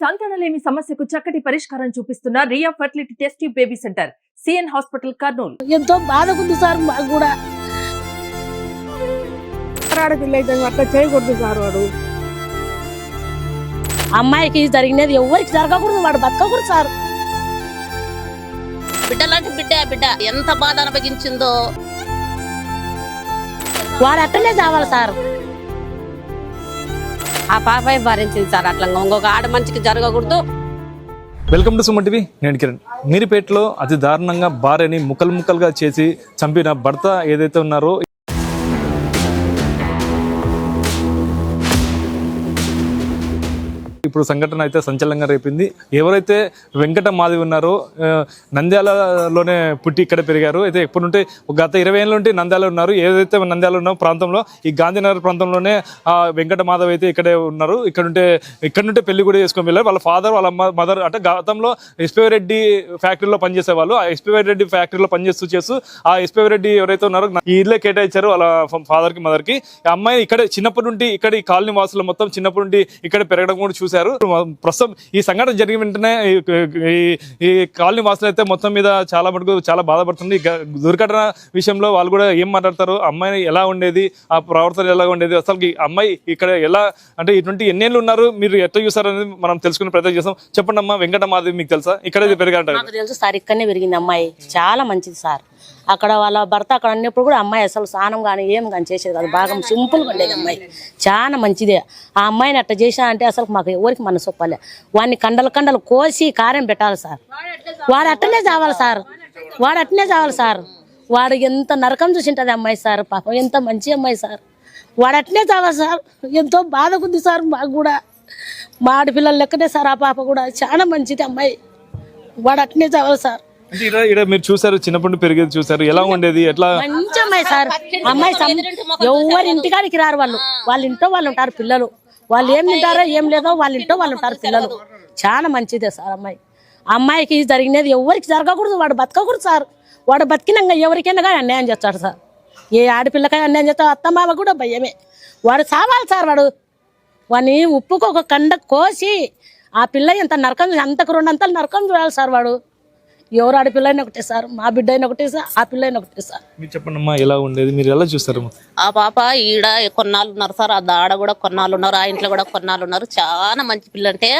సంతానలేమి సమస్యకు చక్కటి పరిష్కారం చూపిస్తున్న Ria fertility test tube baby centre CN hospital Kurnool. ఎంతో బాధకుంది సార్ మాకు కూడా. ఆడపిల్ల అయితే అట్లా చేయకూడదు సార్. వాడు అమ్మాయికి జరిగినది ఎవరికి జరగకూడదు, వాడు బతకకూడదు సార్. బిడ్డలాంటి బిడ్డ ఎంత బాధ అనుభవించిందో వాడు అట్టనే చావాలి సార్. ఆ పాప భరించింది సార్. అట్లా ఇంకొక ఆడ మనిషికి జరగకూడదు. Welcome to Suman TV. నేను కిరణ్. మీరుపేటలో అతి దారుణంగా భార్యని ముక్కలుగా చేసి చంపిన భర్త ఏదైతే ఉన్నారో ఇప్పుడు సంఘటన అయితే సంచలనంగా రేపింది. ఎవరైతే వెంకట మాధవి ఉన్నారో నంద్యాలలోనే పుట్టి ఇక్కడ పెరిగారు. అయితే ఎప్పటి నుండి గత 20 ఏళ్ళ నుండి నంద్యాల ఉన్నారు. ఏదైతే నంద్యాల ఉన్న ప్రాంతంలో ఈ గాంధీనగర్ ప్రాంతంలోనే వెంకట మాధవ్ అయితే ఇక్కడే ఉన్నారు. ఇక్కడ నుండి పెళ్లి కూడా చేసుకొని వెళ్ళారు. వాళ్ళ ఫాదర్ వాళ్ళ మదర్ అంటే గతంలో ఎస్పీవై రెడ్డి ఫ్యాక్టరీలో పనిచేసే వాళ్ళు. ఆ ఎస్పీవై రెడ్డి ఫ్యాక్టరీలో పనిచేస్తూ ఆ ఎస్పీవై రెడ్డి ఎవరైతే ఉన్నారో ఈ ఇల్లే కేటాయించారు వాళ్ళ ఫాదర్ కి మదర్ కి. ఆ అమ్మాయి ఇక్కడ చిన్నప్పటి నుండి ఇక్కడ ఈ కాలనీ వాసులు మొత్తం చిన్నప్పటి నుండి ఇక్కడ పెరగడం కూడా చూశారు. ప్రస్తుతం ఈ సంఘటన జరిగిన వెంటనే ఈ కాలనీ వాసులు అయితే మొత్తం మీద చాలా బాధపడుతుంది. దుర్ఘటన విషయంలో వాళ్ళు కూడా ఏం మాట్లాడతారు, అమ్మాయి ఎలా ఉండేది, ఆ ప్రవర్తన ఎలా ఉండేది, అసలు అమ్మాయి ఇక్కడ ఎలా అంటే ఇటువంటి ఎన్నేళ్ళు ఉన్నారు, మీరు ఎట్లా చూసారు అనేది మనం తెలుసుకునే ప్రయత్నం చేస్తాం. చెప్పండి అమ్మా, వెంకట మాధవి మీకు తెలుసా? ఇక్కడే పెరిగారు. నాకు తెలుసు సార్, ఇక్కడనే పెరిగింది అమ్మాయి. చాలా మంచిది సార్. అక్కడ వాళ్ళ భర్త అక్కడ అన్నప్పుడు కూడా అమ్మాయి అసలు స్నానం కానీ ఏం కానీ చేసేది కాదు. బాగా సింపుల్గా ఉండేది అమ్మాయి. చాలా మంచిదే. ఆ అమ్మాయిని అట్లా చేసా అంటే అసలు మాకు ఎవరికి మనసు ఒప్పలే. వాడిని కండలు కోసి కారం పెట్టాలి సార్. వాడు అట్టనే చావాలి సార్. వాడు ఎంత నరకం చూసింటది అమ్మాయి సార్. పాపం ఎంత మంచి అమ్మాయి సార్. వాడు అట్టనే చావాలి సార్. ఎంతో బాధకుంది సార్ మాకు కూడా. మా ఆడపిల్లలు లెక్కనే సార్. ఆ పాప కూడా చాలా మంచిది అమ్మాయి. వాడు అట్టనే చావాలి సార్. మీరు చూసారు, చిన్నప్పుడు పెరిగేది చూసారు, ఎలా ఉండేది, ఎట్లా? మంచి అమ్మాయి సార్. అమ్మాయి ఎవరి ఇంటికాడికి రారు. వాళ్ళ ఇంట్లో వాళ్ళు ఉంటారు పిల్లలు. వాళ్ళు ఏం తింటారో ఏం లేదో వాళ్ళ ఇంట్లో వాళ్ళు ఉంటారు పిల్లలు. చాలా మంచిదే సార్ అమ్మాయి. అమ్మాయికి జరిగినది ఎవరికి జరగకూడదు, వాడు బతకకూడదు సార్. వాడు బతికినాక ఎవరికైనా కానీ అన్యాయం చేస్తాడు సార్. ఏ ఆడపిల్లకైనా అన్యాయం చేస్తాడు. అత్తమావ కూడా భయమే. వాడు చావాలి సార్. వాడిని ఉప్పుకు ఒక కండ కోసి ఆ పిల్ల ఎంత నరకం, అంతకు 2 అంతలు నరకం చూడాలి సార్. వాడు ఎవరు ఆడపిల్ల అయినా ఒకటే సార్, మా బిడ్డ అయినా ఒకటే సార్, ఆ పిల్ల అయినా ఒకటే సార్. మీరు చెప్పండి అమ్మా, ఎలా ఉండేది, మీరు ఎలా చూస్తారు? ఆ పాప ఈడ కొన్నాళ్ళు ఉన్నారు సార్. ఆ ఆడ కూడా కొన్నాళ్ళు ఉన్నారు, ఆ ఇంట్లో కూడా కొన్నాళ్ళు ఉన్నారు. చాలా మంచి పిల్ల అంటే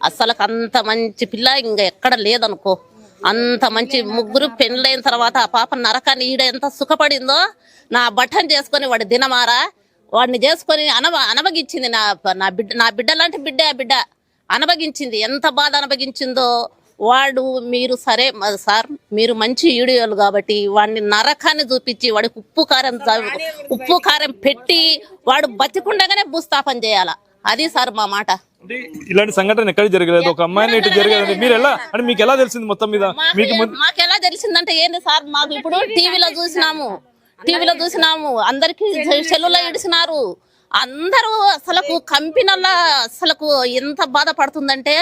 అసలు అంత మంచి పిల్ల ఇంకా ఎక్కడ లేదనుకో. అంత మంచి ముగ్గురు పెళ్ళైన తర్వాత ఆ పాప నరకాన్ని ఈడ ఎంత సుఖపడిందో. నా బట్టన్ చేసుకొని వాడి దినమారా వాడిని చేసుకొని అనబగించింది. నా బిడ్డ లాంటి బిడ్డ అనబగించింది. ఎంత బాధ అనబగించిందో. వాడు మీరు సరే సార్, మీరు మంచి ఈడియోలు కాబట్టి వాడిని నరకాన్ని చూపించి వాడికి ఉప్పు కారం పెట్టి వాడు బతికుండగానే భూస్థాపన చేయాల. అది సార్ మా మాట. ఇలాంటి సంఘటన ఎక్కడ జరగలేదు, ఒక అమ్మాయిని ఇటు జరగలేదు. మీరు ఎలా అంటే మీకు ఎలా తెలిసింది మొత్తం మీద? మాకు ఎలా తెలిసిందంటే ఏంది సార్, మాకు ఇప్పుడు టీవీలో చూసినాము. అందరికి సెల్లులో ఇడిసినారు. అందరూ అసలకు కంపెనీల అసలకు ఎంత బాధపడుతుందంటే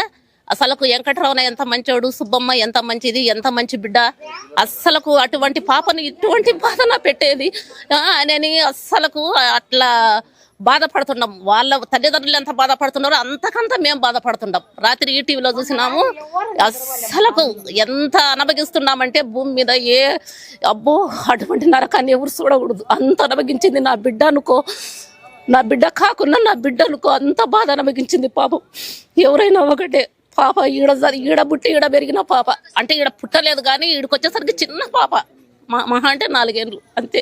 అసలకు వెంకటరావున ఎంత మంచోడు, సుబ్బమ్మ ఎంత మంచిది, ఎంత మంచి బిడ్డ. అస్సలకు అటువంటి పాపను ఇటువంటి బాధన పెట్టేది అని అస్సలకు అట్లా బాధపడుతున్నాం. వాళ్ళ తల్లిదండ్రులు ఎంత బాధపడుతున్నారో అంతకంత మేము బాధపడుతున్నాం. రాత్రి ఈ టీవీలో చూసినాము. అస్సలకు ఎంత అనుభవిస్తున్నామంటే భూమి మీద అబ్బో అటువంటి నరకాన్ని ఎవరు చూడకూడదు. అంత అనుభవించింది నా బిడ్డ అనుకో. నా బిడ్డ కాకుండా నా బిడ్డ అనుకో. అంత బాధ అనుభవించింది పాపం. ఎవరైనా ఒకటే పాప ఈడ పుట్టి ఈడ పెరిగిన పాప అంటే ఈడ పుట్టలేదు కానీ ఈడకొచ్చేసరికి చిన్న పాప, మహా అంటే 4 ఏళ్ళు అంతే.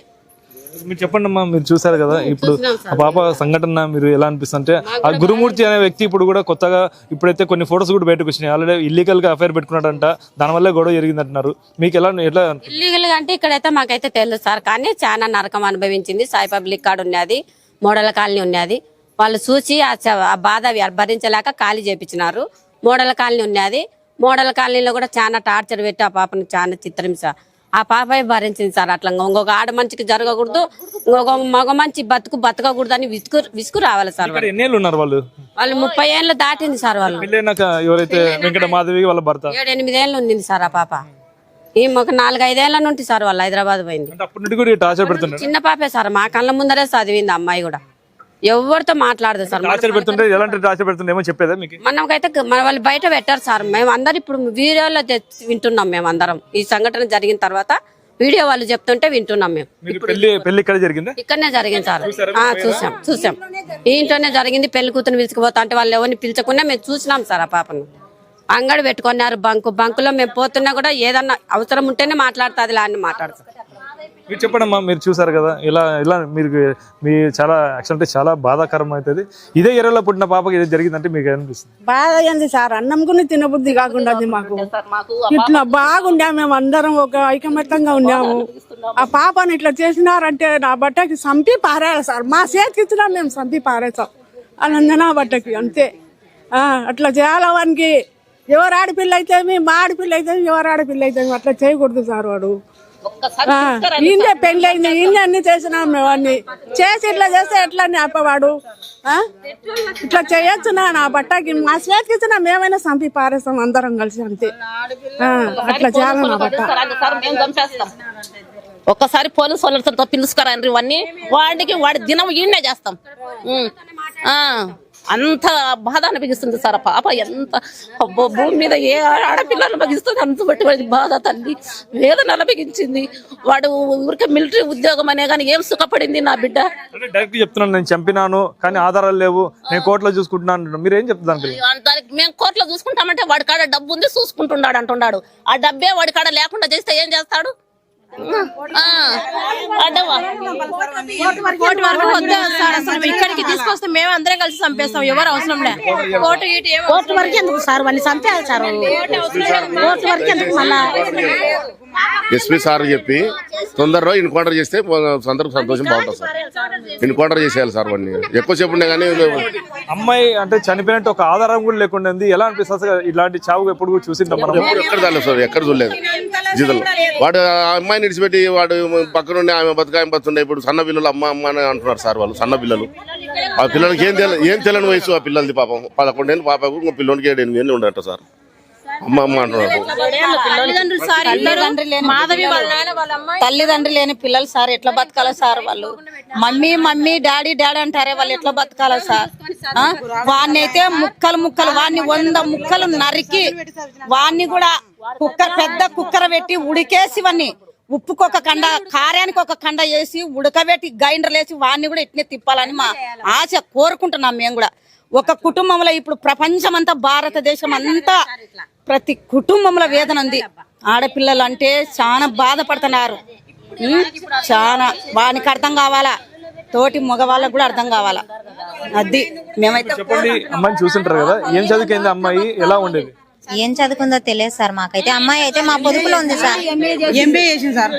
మీరు చెప్పండి అమ్మా, మీరు చూసారు కదా ఇప్పుడు ఆ పాప సంఘటన, మీరు ఎలా అనిపిస్తుంది? ఆ గురుమూర్తి అనే వ్యక్తి ఇప్పుడు కూడా కొత్తగా ఇప్పుడైతే కొన్ని ఫొటోస్ కూడా బయటకు వచ్చినాయి. ఆల్రెడీ ఇల్లీగల్ గా అఫైర్ పెట్టుకున్నాడంట, దానివల్ల గొడవ జరిగిందంటున్నారు. మీకు ఎట్లా? ఇల్లీగల్ గా అంటే ఇక్కడైతే మాకైతే తెలియదు సార్, కానీ చాలా నరకం అనుభవించింది. సాయి పబ్లిక్ కార్డు ఉన్నది, మోడల్ కాలనీ ఉన్నది. వాళ్ళు చూసి ఆ బాధ భరించలేక ఖాళీ చేపించినారు. మోడల్ కాలనీ ఉన్నది. మోడల్ కాలనీలో కూడా చాలా టార్చర్ పెట్టి ఆ పాపను చాలా చిత్రహింస ఆ పాప భరించింది సార్. అట్లా ఇంకొక ఆడ మనిషికి జరగకూడదు, ఇంకొక మగ మంచి బతకకూడదు అని విసుగు రావాలి సార్. వాళ్ళు 30 ఏళ్ళు దాటింది సార్. వాళ్ళు 7-8 ఏళ్ళు ఉంది సార్. ఆ పాప ఈ ఒక 4-5 ఏళ్ల నుండి సార్ వాళ్ళు హైదరాబాద్ పోయింది. చిన్న పాపే సార్, మా కళ్ళ ముందరే చదివింది అమ్మాయి కూడా. ఎవరితో మాట్లాడదు సార్. టార్చర్ పెడుతుంటే ఎలాంటి టార్చర్ పెడుతుంటే ఏమో చెప్పేదా మీకు? మనకైతే మన వాళ్ళు బయట పెట్టారు సార్. మేము అందరు ఇప్పుడు వీడియోలో వింటున్నాం. మేము అందరం ఈ సంఘటన జరిగిన తర్వాత వీడియో వాళ్ళు చెప్తుంటే వింటున్నాం. మేము పెళ్లి ఇక్కడ జరిగిందా? ఇక్కడనే జరిగింది సార్. చూసాం ఈ ఇంట్లోనే జరిగింది. పెళ్లి కూతురు పిలుచుకుపోతా అంటే వాళ్ళు ఎవరిని పిలుచకుండా మేము చూసినాం సార్. ఆ పాపను అంగడి పెట్టుకున్నారు. బంకులో మేము పోతున్నా కూడా ఏదన్నా అవసరం ఉంటేనే మాట్లాడుతుంది అని మాట్లాడుతాం. మీరు చెప్పండమ్మా, మీరు చూసారు కదా ఇలా మీరు మీ చాలా యాక్చువల్ అంటే చాలా బాధాకరం అవుతుంది. ఇదే ఏరియాలో పుట్టిన పాపకి ఇది జరిగిందంటే మీకు అనిపిస్తుంది? బాధ అయింది సార్. అన్నం కూడా తినబుద్ధి కాకుండా మాకు ఇట్లా బాగుండా. మేము అందరం ఒక ఐకమత్యంగా ఉన్నాము. ఆ పాపను ఇట్లా చేసినారంటే నా బట్టకి సంపి పారేయాలి సార్. మా చేతికి ఇచ్చినా మేము సంపి పారేసాం అలా బట్టకి అంతే. అట్లా చేయాలి. వానికి ఎవరు ఆడపిల్ల అయితే మా ఆడపిల్ల అయితే ఎవరు ఆడపిల్ల అయితే అట్లా చేయకూడదు సార్. వాడు ఈయనే పెళ్లి అయింది, ఈయన అన్ని చేసినాం. మేము అన్ని చేసి ఇట్లా చేస్తే ఎట్లా అప్పవాడు ఇట్లా చేయొచ్చు. నా బట్టకి మా చేతికి ఇచ్చినా మేమైనా సంపి పారేస్తాం అందరం కలిసి అంతే. అట్లా చేయాలి నా బట్ట. ఒక్కసారి పోలీసు వాళ్ళతో పిలుచుకురండి ఇవన్నీ. వాడి దినం ఈయనే చేస్తాం. అంత బాధ అనిపిస్తుంది సార్. పాప ఎంత భూమి మీద ఏ ఆడపిల్లలు అనిపిస్తుంది అంత బట్టి బాధ. తల్లి వేదన అనిపించింది. వాడు ఊరికే మిలిటరీ ఉద్యోగం అనే కానీ ఏం సుఖపడింది నా బిడ్డ. డైరెక్ట్ చెప్తున్నాను, నేను చంపినాను కానీ ఆధారాలు లేవు, నేను కోర్టులో చూసుకుంటున్నాను. మీరు ఏం చెప్తాను? దానికి మేము కోర్టులో చూసుకుంటామంటే వాడి కాడ డబ్బు ఉంది చూసుకుంటున్నాడు అంటున్నాడు. ఆ డబ్బే వాడి కాడ లేకుండా చేస్తే ఏం చేస్తాడు? ఇక్కడికి తీసుకొస్తే మేము అందరం కలిసి చంపేస్తాం. ఎవరు అవసరం లేదు. కోర్టు వరకు ఎందుకు సార్? వాడిని చంపేయాలి సార్. కోర్టు వరకు ఎందుకు? మళ్ళా ఎస్పీ సార్ చెప్పి తొందరలో ఎన్కౌంటర్ చేస్తే సంతోషం బాగుంటుంది సార్. ఎన్కౌంటర్ చేసేయాలి సార్. వాడిని ఎక్కువసేపు ఉండే కానీ అమ్మాయి అంటే చనిపోయినట్టు ఒక ఆధారం కూడా లేకుండా ఎలా అనిపిస్తుంది? ఇలాంటి చావు ఎప్పుడు చూసిందా మనం? ఎక్కడ చాలేదు సార్, ఎక్కడ చూడలేదు జీతలు. వాడు అమ్మాయిని విడిచిపెట్టి వాడు పక్కనుండి ఆమె బతుకాయం బతుండే. ఇప్పుడు సన్న పిల్లలు అమ్మ అమ్మ అని అంటున్నారు సార్. వాళ్ళు సన్న పిల్లలు. ఆ పిల్లలకి ఏం తెలియని వయసు ఆ పిల్లలది. పాపం 11 ఏళ్ళు పాపకు, ఇంకో పిల్లలకి 7-8 ఏళ్ళు ఉండట సార్. అమ్మ అమ్మ అంటున్నారు. తల్లిదండ్రులు లేని పిల్లలు సార్ ఎట్లా బతకాల సార్? వాళ్ళు మమ్మీ డాడీ అంటారే, వాళ్ళు ఎట్లా బతకాల సార్? వాడిని అయితే ముక్కలు వాడిని 100 ముక్కలు నరికి వాడిని కూడా పెద్ద కుక్కర పెట్టి ఉడికేసి వాడిని ఉప్పుకొక కండ కారానికి ఒక కండ వేసి ఉడకబెట్టి గ్రైండర్లు వేసి వాడిని కూడా ఇట్నే తిప్పాలని మా ఆశ కోరుకుంటున్నాం. మేము కూడా ఒక కుటుంబంలో ఇప్పుడు ప్రపంచం అంతా, భారతదేశం అంతా ప్రతి కుటుంబంలో వేదన ఉంది. ఆడపిల్లలు అంటే చాలా బాధపడుతున్నారు. చాలా వానికి అర్థం కావాలా, తోటి మగవాళ్ళకు కూడా అర్థం కావాలా. అది మేమైతే చెప్పండి. అమ్మాయిని చూసింటారు కదా, ఏం చదువుకుంది అమ్మాయి? ఎలా ఉండేది? ఏం చదువుకుందో తెలియదు సార్ మాకైతే. అమ్మాయి అయితే మా పొదుపులో ఉంది సార్. ఎంబీఏ చేసింది సార్.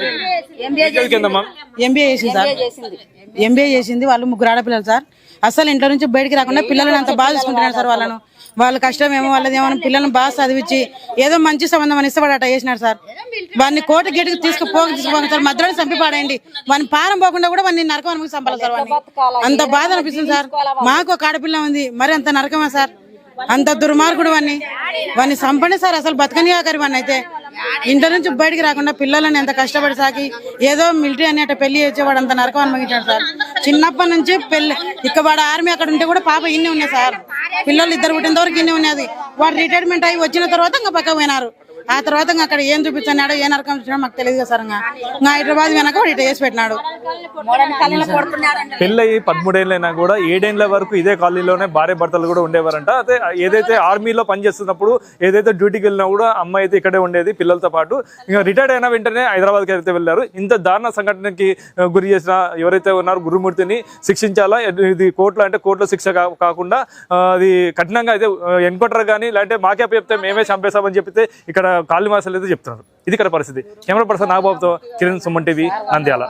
ఎంబీఏ చేసింది. వాళ్ళు 3 ఆడపిల్లలు సార్. అసలు ఇంట్లో నుంచి బయటికి రాకుండా పిల్లలను అంత బాగా చూసుకుంటున్నారు సార్. వాళ్ళ కష్టం ఏమో వాళ్ళదేమో పిల్లలను బాగా చదివించి ఏదో మంచి సంబంధం అని ఇష్టపడి అట్ట చేసినారు సార్. వాడిని కోర్టు గేటుకి తీసుకుపోక సార్. మధ్యలో చంపి పాడేయండి. వాడిని పారం పోకుండా కూడా వాడిని నరకం అనుకుని చంపాలి సార్. వాడిని అంత బాధ అనిపిస్తుంది సార్. మాకు ఒక ఆడపిల్ల ఉంది, మరి అంత నరకమా సార్? అంత దుర్మార్గుడు వాడిని చంపండి సార్. అసలు బతకని ఆఖరి వాడిని అయితే ఇంట్లో నుంచి బయటికి రాకుండా పిల్లలని ఎంత కష్టపడి సాకి ఏదో మిలిటరీ అని అట్ట పెళ్లి చేసేవాడు అంత నరకం అనుభవించాడు సార్. చిన్నప్పటి నుంచి ఇక వాడు ఆర్మీ అక్కడ ఉంటే కూడా పాప ఇన్నే ఉన్నాయి సార్. పిల్లలు 2 పుట్టిన వరకు ఇన్నే ఉన్నది. వాడు రిటైర్మెంట్ అయ్యి వచ్చిన తర్వాత ఇంకా పక్క పోయినారు. ఆ తర్వాత అక్కడ ఏం చూపించాడు, ఏ నరకం చూసినా మాకు తెలియదు కదా సార్. ఇంకా హైదరాబాద్ వెనక వాడు ఇట్లా చేసి పెట్టినాడు. పెళ్ళయి 13 ఏళ్ళైనా కూడా 7 ఏళ్ళ వరకు ఇదే కాలనీలోనే భార్య భర్తలు కూడా ఉండేవారంట. అదే ఏదైతే ఆర్మీలో పనిచేస్తున్నప్పుడు ఏదైతే డ్యూటీకి వెళ్ళినా కూడా అమ్మాయి అయితే ఇక్కడే ఉండేది పిల్లలతో పాటు. ఇంకా రిటైర్డ్ అయిన వెంటనే హైదరాబాద్కి అయితే వెళ్ళారు. ఇంత దారుణ సంఘటనకి గురి చేసిన ఎవరైతే ఉన్నారో గురుమూర్తిని శిక్షించాలా. ఇది కోర్టులో శిక్ష కాకుండా అది కఠినంగా అయితే ఎన్కౌంటర్ కానీ లేదంటే మాకే చెప్తే మేమే చంపేస్తామని చెప్పితే ఇక్కడ కాళీ మాసాలు అయితే చెప్తున్నారు. ఇది ఇక్కడ పరిస్థితి. కెమెరా పర్సన్ నాగబాబుతో కిరణ్, సుమన్ టీవీ, నంద్యాల.